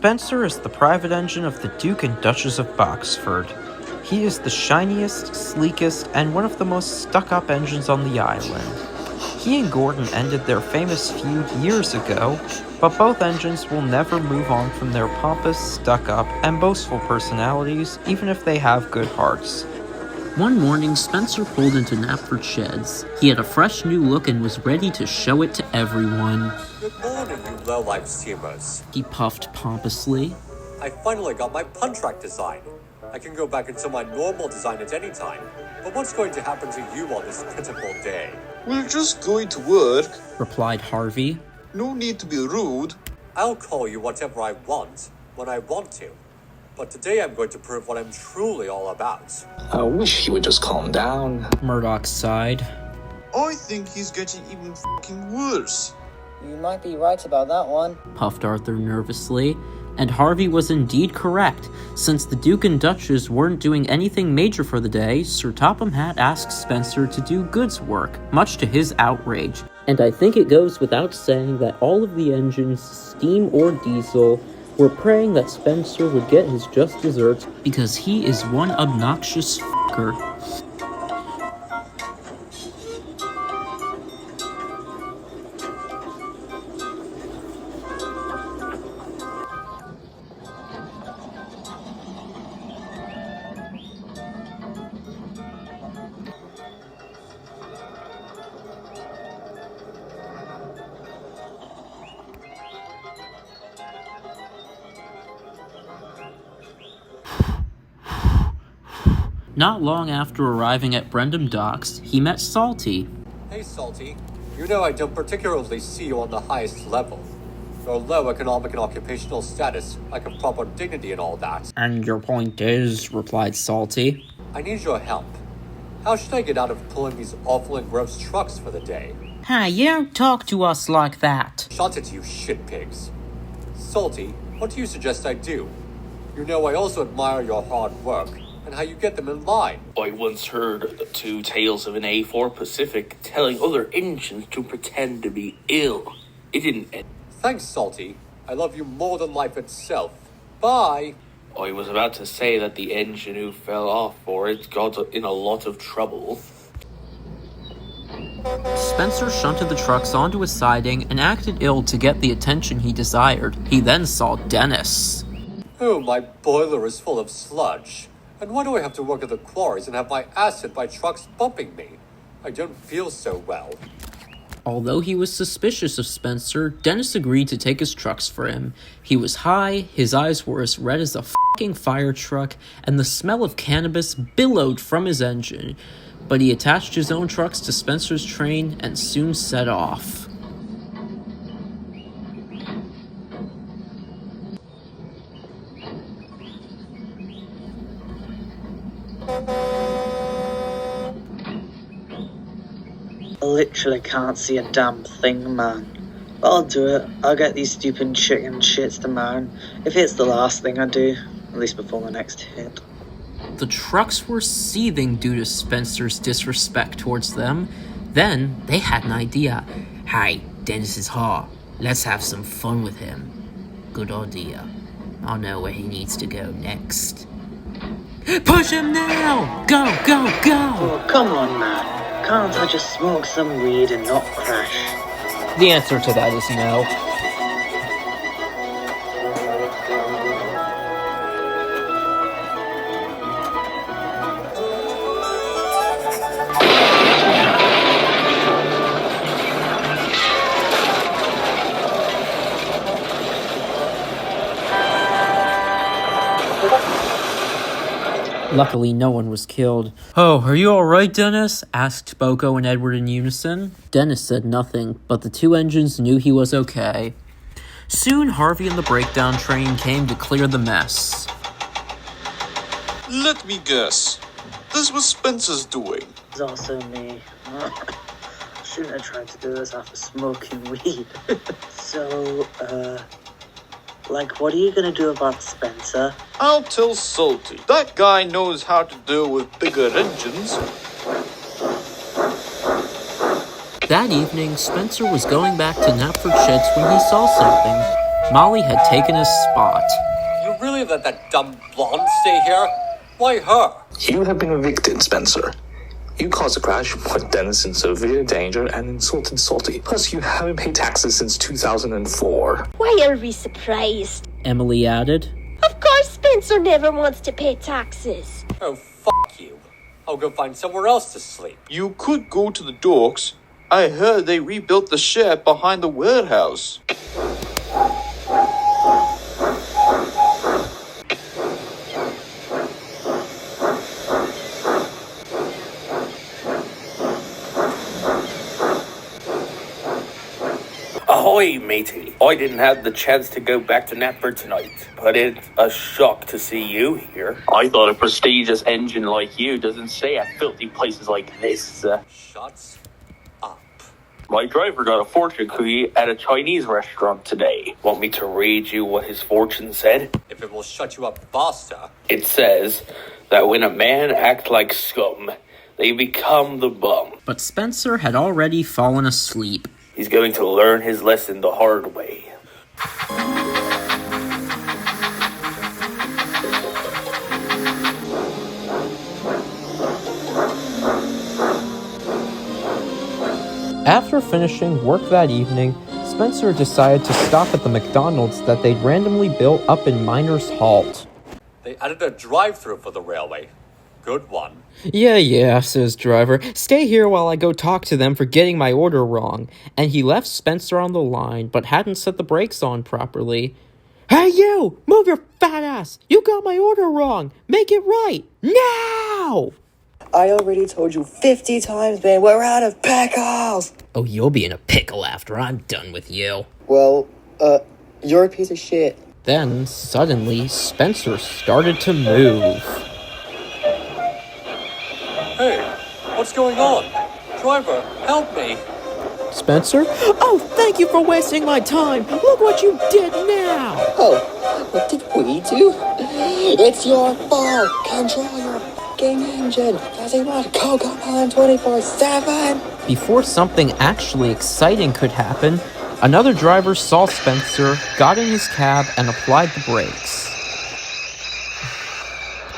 Spencer is the private engine of the Duke and Duchess of Boxford. He is the shiniest, sleekest, and one of the most stuck-up engines on the island. He and Gordon ended their famous feud years ago, but both engines will never move on from their pompous, stuck-up, and boastful personalities, even if they have good hearts. One morning, Spencer pulled into Knapford Sheds. He had a fresh new look and was ready to show it to everyone. Good morning, you low-life steamers. He puffed pompously. I finally got my punch rack design. I can go back into my normal design at any time. But what's going to happen to you on this critical day? We're just going to work, replied Harvey. No need to be rude. I'll call you whatever I want, when I want to. But today I'm going to prove what I'm truly all about. I wish he would just calm down. Murdoch sighed. I think he's getting even fucking worse. You might be right about that one, puffed Arthur nervously. And Harvey was indeed correct. Since the Duke and Duchess weren't doing anything major for the day, Sir Topham Hatt asked Spencer to do goods work, much to his outrage. And I think it goes without saying that all of the engines, steam or diesel, were praying that Spencer would get his just desserts because he is one obnoxious f***er. Not long after arriving at Brendam Docks, he met Salty. Hey, Salty. You know I don't particularly see you on the highest level. Your low economic and occupational status, like a proper dignity and all that. And your point is, replied Salty. I need your help. How should I get out of pulling these awful and gross trucks for the day? Hey, you don't talk to us like that. Shut it, you shit pigs. Salty, what do you suggest I do? You know I also admire your hard work, and how you get them in line. I once heard the two tales of an A4 Pacific telling other engines to pretend to be ill. It didn't end. Thanks, Salty. I love you more than life itself. Bye! I was about to say that the engine who fell off for it got in a lot of trouble. Spencer shunted the trucks onto a siding and acted ill to get the attention he desired. He then saw Dennis. Oh, my boiler is full of sludge. And why do I have to work at the quarries and have my ass hit by trucks bumping me? I don't feel so well. Although he was suspicious of Spencer, Dennis agreed to take his trucks for him. He was high, his eyes were as red as a f***ing fire truck, and the smell of cannabis billowed from his engine. But he attached his own trucks to Spencer's train and soon set off. I literally can't see a damn thing, man. But I'll do it. I'll get these stupid chicken shits to mount. If it's the last thing I do, at least before the next hit. The trucks were seething due to Spencer's disrespect towards them. Then, they had an idea. Hey, Dennis is hot. Let's have some fun with him. Good idea. I'll know where he needs to go next. Push him now! Go, go, go! Oh, come on, man. Can't I just smoke some weed and not crash? The answer to that is no. Luckily, no one was killed. "Oh, are you alright, Dennis?" asked Boko and Edward in unison. Dennis said nothing, but the two engines knew he was okay. Soon, Harvey and the breakdown train came to clear the mess. Let me guess. This was Spencer's doing. It's also me. Shouldn't have tried to do this after smoking weed. So, what are you gonna do about Spencer? I'll tell Salty. That guy knows how to deal with bigger engines. That evening, Spencer was going back to Knapford Sheds when he saw something. Molly had taken his spot. You really let that dumb blonde stay here? Why her? You have been evicted, Spencer. You caused a crash, put Dennis in severe danger, and insulted Salty. Plus, you haven't paid taxes since 2004. Why are we surprised? Emily added. Of course Spencer never wants to pay taxes. Oh, fuck you. I'll go find somewhere else to sleep. You could go to the docks. I heard they rebuilt the shed behind the warehouse. Ahoy, matey. I didn't have the chance to go back to Knapford tonight, but it's a shock to see you here. I thought a prestigious engine like you doesn't stay at filthy places like this. Shut up. My driver got a fortune cookie at a Chinese restaurant today. Want me to read you what his fortune said? If it will shut you up faster. It says that when a man acts like scum, they become the bum. But Spencer had already fallen asleep. He's going to learn his lesson the hard way. After finishing work that evening, Spencer decided to stop at the McDonald's that they'd randomly built up in Miners Halt. They added a drive-thru for the railway. Good one. Yeah, says driver. Stay here while I go talk to them for getting my order wrong. And he left Spencer on the line, but hadn't set the brakes on properly. Hey you! Move your fat ass! You got my order wrong! Make it right! Now! I already told you 50 times, man, we're out of pickles! Oh, you'll be in a pickle after I'm done with you. Well, you're a piece of shit. Then, suddenly, Spencer started to move. Hey, what's going on? Driver, help me. Spencer? Oh, thank you for wasting my time! Look what you did now! Oh, what did we do? It's your fault! Control your fucking engine! Does he want to go on 24/7? Before something actually exciting could happen, another driver saw Spencer, got in his cab, and applied the brakes.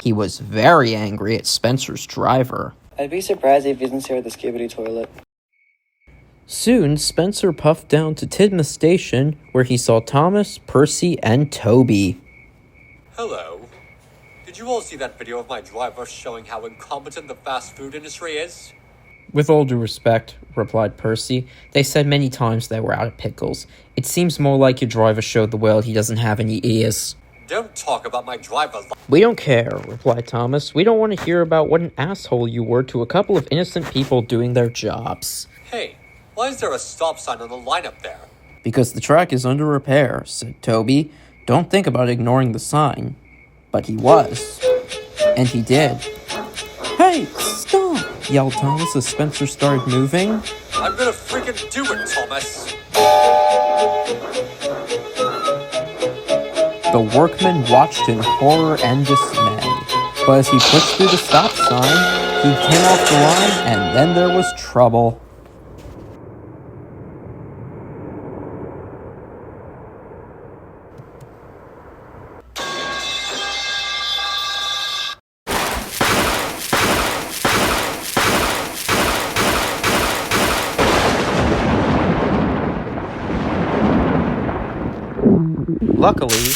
He was very angry at Spencer's driver. I'd be surprised if he didn't share the skibidi toilet. Soon, Spencer puffed down to Tidmouth Station, where he saw Thomas, Percy, and Toby. Hello. Did you all see that video of my driver showing how incompetent the fast food industry is? With all due respect, replied Percy, they said many times they were out of pickles. It seems more like your driver showed the world he doesn't have any ears. Don't talk about my driver. We don't care, replied Thomas. We don't want to hear about what an asshole you were to a couple of innocent people doing their jobs. Hey, why is there a stop sign on the line up there? Because the track is under repair, said Toby. Don't think about ignoring the sign. But he was. And he did. Hey, stop! Yelled Thomas as Spencer started moving. I'm gonna freaking do it, Thomas! The workman watched in horror and dismay. But as he pushed through the stop sign, he came off the line, and then there was trouble. Luckily,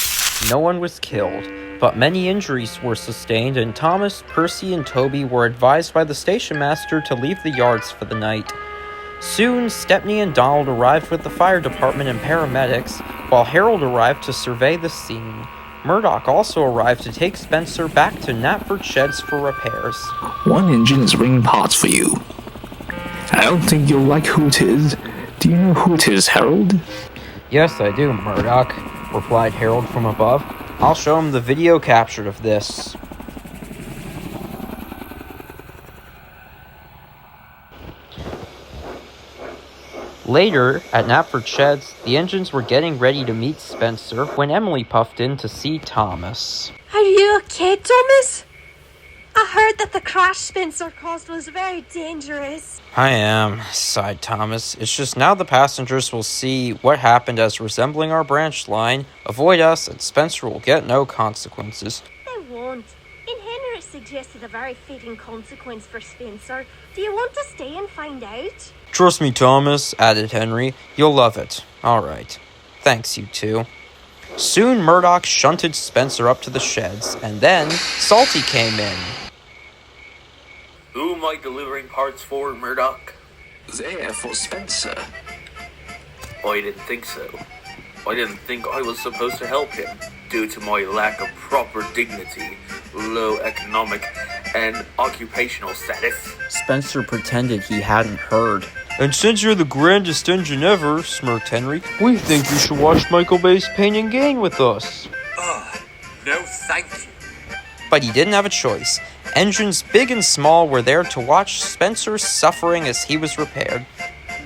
no one was killed, but many injuries were sustained, and Thomas, Percy, and Toby were advised by the station master to leave the yards for the night. Soon, Stepney and Donald arrived with the fire department and paramedics, while Harold arrived to survey the scene. Murdoch also arrived to take Spencer back to Knapford Sheds for repairs. One engine is bringing parts for you. I don't think you'll like who it is. Do you know who it is, Harold? Yes, I do, Murdoch, replied Harold from above. I'll show him the video captured of this. Later, at Knapford Sheds, the engines were getting ready to meet Spencer when Emily puffed in to see Thomas. Are you okay, Thomas? I heard that the crash Spencer caused was very dangerous. I am, sighed Thomas. It's just now the passengers will see what happened as resembling our branch line, avoid us, and Spencer will get no consequences. They won't. In Henry suggested a very fitting consequence for Spencer. Do you want to stay and find out? Trust me, Thomas, added Henry. You'll love it. All right. Thanks, you two. Soon Murdoch shunted Spencer up to the sheds, and then Salty came in. Who am I delivering parts for, Murdoch? They're for Spencer. I didn't think so. I didn't think I was supposed to help him, due to my lack of proper dignity, low economic and occupational status. Spencer pretended he hadn't heard. And since you're the grandest engine ever, smirked Henry, we think you should watch Michael Bay's Pain and Gain with us. No thank you. But he didn't have a choice. Engines big and small were there to watch Spencer's suffering as he was repaired.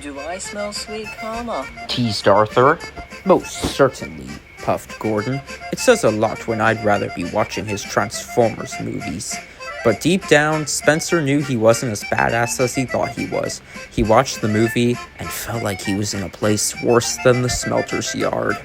Do I smell sweet karma? Teased Arthur. Most certainly, puffed Gordon. It says a lot when I'd rather be watching his Transformers movies. But deep down, Spencer knew he wasn't as badass as he thought he was. He watched the movie and felt like he was in a place worse than the smelter's yard.